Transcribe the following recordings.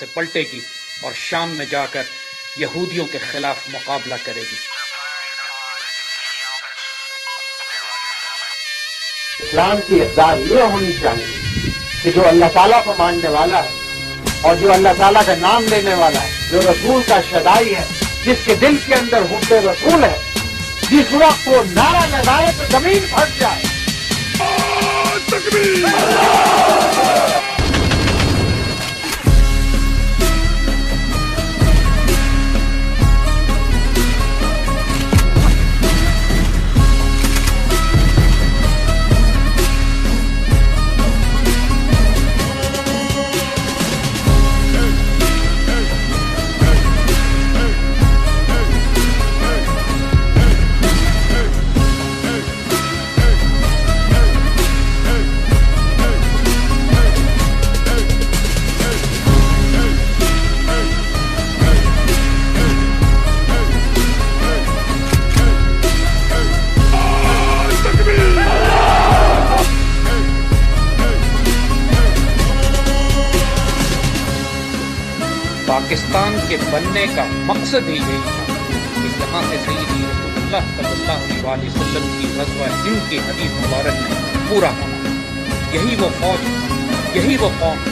से पलटेगी और शाम में जाकर यहूदियों के खिलाफ मुकाबला करेगी। इस्लाम की इक़्तिदार ये होनी चाहिए कि जो अल्लाह ताला को मानने वाला है और जो अल्लाह ताला का नाम लेने वाला है, जो रसूल का शदाई है, जिसके दिल के अंदर हुब्बे रसूल है, जिस वक्त वो नारा लगाए तो जमीन फट जाए। पाकिस्तान के बनने का मकसद ही यही था कि यहाँ से सैयदी रसूल सल्लल्लाहु अलैहि वसल्लम की ग़ज़वा-ए-हिंद की हदीस मुबारक में पूरा होना। यही वो फौज, यही वो कौम।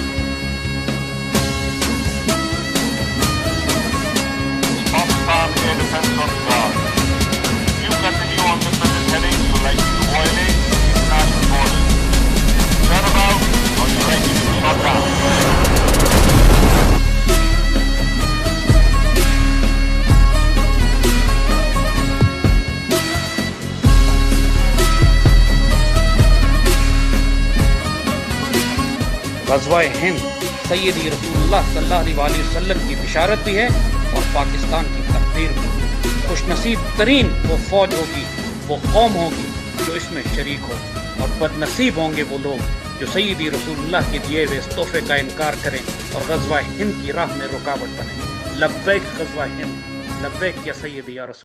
ग़ज़वा-ए-हिंद सैयदी रसूल सल्लल्लाहु अलैहि वसल्लम की बिशारत भी है और पाकिस्तान की तकदीर भी। खुशनसीब तरीन वो फौज होगी, वो कौम होगी जो इसमें शरीक हो, और बदनसीब होंगे वो लोग जो सैयदी रसूल के दिए हुए इस तोहफे का इनकार करें और ग़ज़वा-ए-हिंद की राह में रुकावट बने। लबैक ग़ज़वा-ए-हिंद, लबैक या सैयदी या रसूल।